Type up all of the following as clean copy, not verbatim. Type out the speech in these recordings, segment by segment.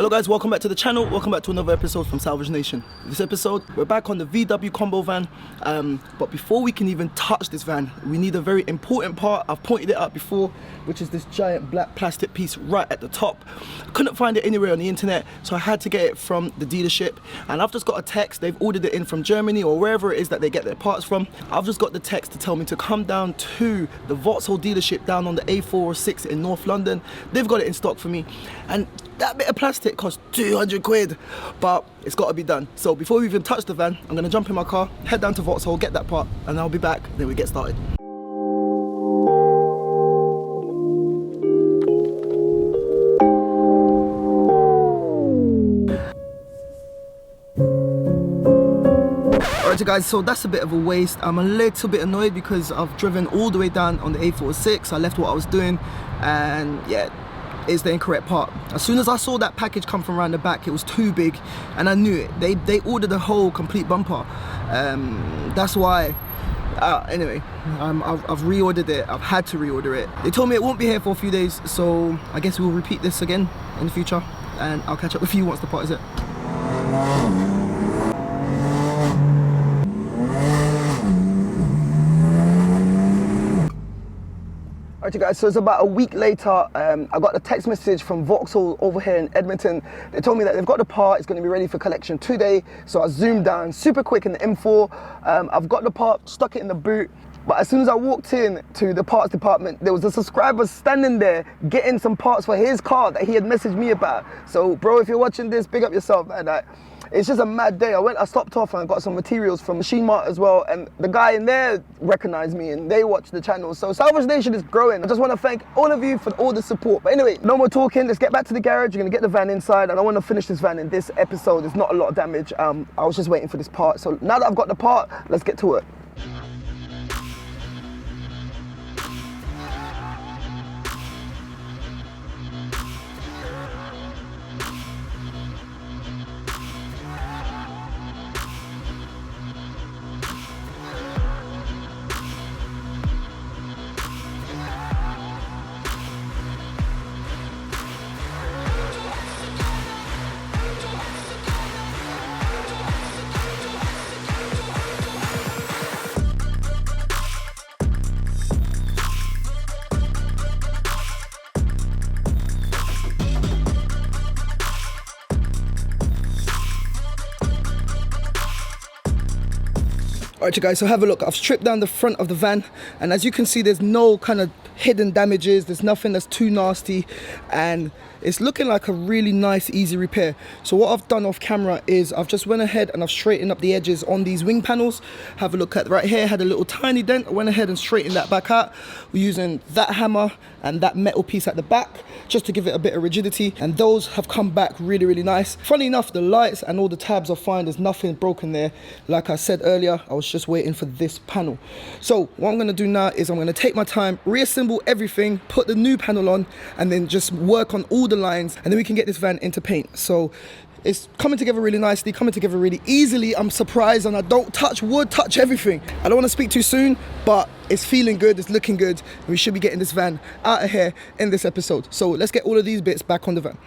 Hello guys, welcome back to the channel, welcome back to another episode from Salvage Nation. This episode, we're back on the VW combo van, but before we can even touch this van, we need a very important part. I've pointed it out before, which is this giant black plastic piece right at the top. I couldn't find it anywhere on the internet, so I had to get it from the dealership, and I've just got a text. They've ordered it in from Germany or wherever it is that they get their parts from. I've just got the text to tell me to come down to the Vauxhall dealership down on the A406 in North London. They've got it in stock for me, and that bit of plastic cost 200 quid, but it's got to be done. So before we even touch the van, I'm going to jump in my car, head down to Vauxhall, get that part, and I'll be back, then we get started. Alright guys, so that's a bit of a waste. I'm a little bit annoyed because I've driven all the way down on the A406. I left what I was doing, and yeah, it's the incorrect part. As soon as I saw that package come from around the back, it was too big, and I knew it. They ordered a whole complete bumper. That's why. Anyway, I've reordered it. I've had to reorder it. They told me it won't be here for a few days, so I guess we'll repeat this again in the future, and I'll catch up with you once the part is it. Alright guys, so it's about a week later. I got a text message from Vauxhall over here in Edmonton. They told me that they've got the part, it's going to be ready for collection today. So I zoomed down super quick in the M4. I've got the part, stuck it in the boot. But as soon as I walked in to the parts department, there was a subscriber standing there getting some parts for his car that he had messaged me about. So bro, if you're watching this, big up yourself, man. It's just a mad day. I stopped off and I got some materials from Machine Mart as well, and the guy in there recognized me and they watch the channel. So Salvage Nation is growing. I just want to thank all of you for all the support. But anyway, no more talking. Let's get back to the garage. You're gonna get the van inside, and I want to finish this van in this episode. There's not a lot of damage. I was just waiting for this part. So now that I've got the part, let's get to it. Alright you guys, so have a look. I've stripped down the front of the van, and as you can see, there's no kind of hidden damages. There's nothing that's too nasty, and it's looking like a really nice, easy repair. So what I've done off camera is I've just went ahead and I've straightened up the edges on these wing panels. Have a look at right here, had a little tiny dent. I went ahead and straightened that back out. We're using that hammer and that metal piece at the back just to give it a bit of rigidity, and those have come back really, really nice. Funny enough, the lights and all the tabs are fine. There's nothing broken there. Like I said earlier, I was just waiting for this panel. So what I'm gonna do now is I'm gonna take my time, reassemble everything, put the new panel on, and then just work on all the lines, and then we can get this van into paint. So it's coming together really nicely, coming together really easily. I'm surprised, and I don't touch wood, touch everything. I don't want to speak too soon, but it's feeling good, it's looking good, and we should be getting this van out of here in this episode. So let's get all of these bits back on the van.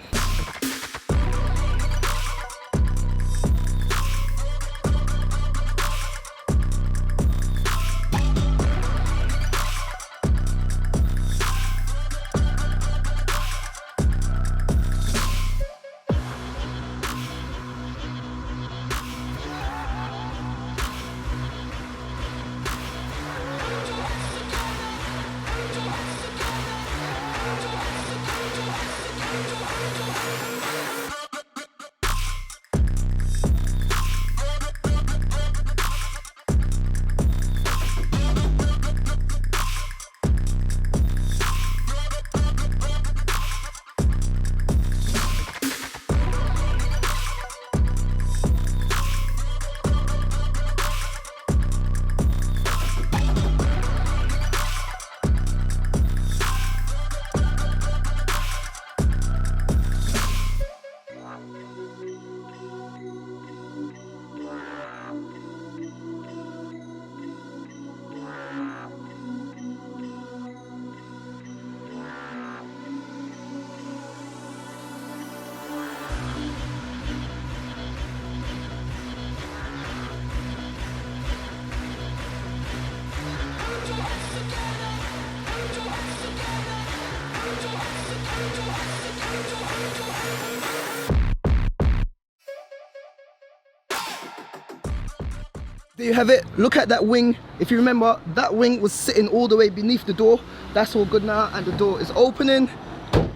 you have it. Look at that wing. If you remember, that wing was sitting all the way beneath the door. That's all good now, and the door is opening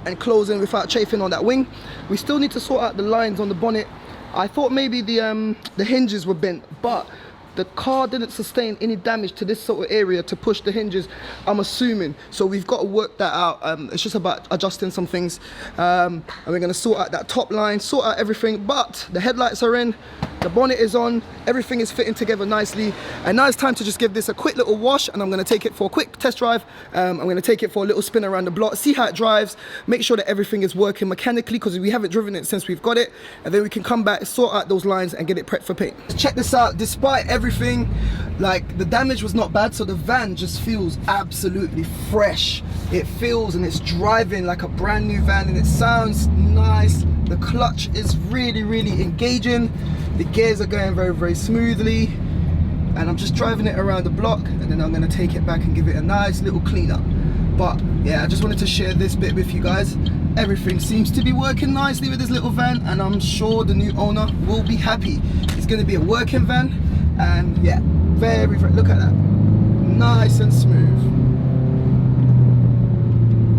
and closing without chafing on that wing. We still need to sort out the lines on the bonnet. I thought maybe the hinges were bent, but the car didn't sustain any damage to this sort of area to push the hinges, I'm assuming. So we've got to work that out. It's just about adjusting some things. And we're gonna sort out that top line, sort out everything, but the headlights are in, the bonnet is on, everything is fitting together nicely. And now it's time to just give this a quick little wash, and I'm gonna take it for a quick test drive. I'm gonna take it for a little spin around the block, see how it drives, make sure that everything is working mechanically, because we haven't driven it since we've got it. And then we can come back, sort out those lines and get it prepped for paint. Check this out, despite everything, like the damage was not bad, so the van just feels absolutely fresh. It feels and it's driving like a brand new van, and it sounds nice. The clutch is really, really engaging. The gears are going very, very smoothly, and I'm just driving it around the block, and then I'm gonna take it back and give it a nice little clean up. But yeah, I just wanted to share this bit with you guys. Everything seems to be working nicely with this little van, and I'm sure the new owner will be happy. It's gonna be a working van, and yeah, very, very, look at that. Nice and smooth.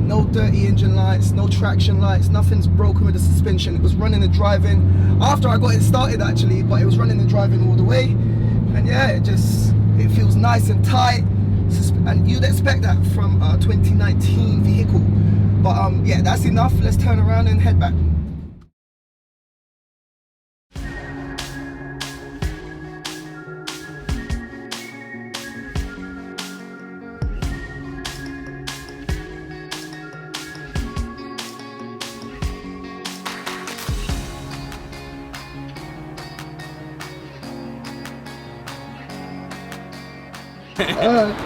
No dirty engine lights, no traction lights, nothing's broken with the suspension. It was running and driving after I got it started actually, but it was running and driving all the way. And yeah, it feels nice and tight. And you'd expect that from a 2019 vehicle. But yeah, that's enough. Let's turn around and head back.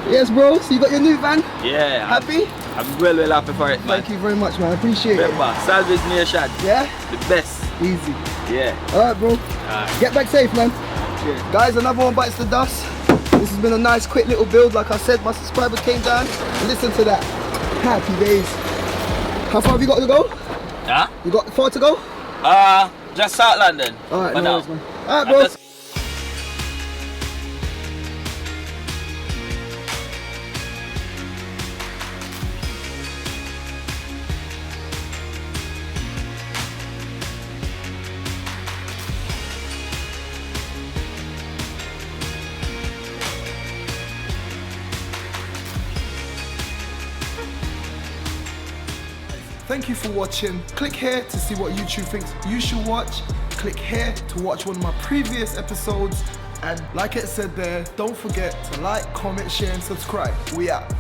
Yes, bro, so you got your new van? Yeah. Happy? I'm well happy for it, man. Thank you very much, man. I appreciate it. Remember, Salvage Nation. Yeah? The best. Easy. Yeah. Alright, bro. Get back safe, man. Cheers. Guys, another one bites the dust. This has been a nice, quick little build. Like I said, my subscribers came down. Listen to that. Happy days. How far have you got to go? Huh? You got far to go? Just South London. Alright, no now. worries, man. Alright, bro. Thank you for watching. Click here to see what YouTube thinks you should watch. Click here to watch one of my previous episodes. And like it said there, don't forget to like, comment, share, and subscribe. We out.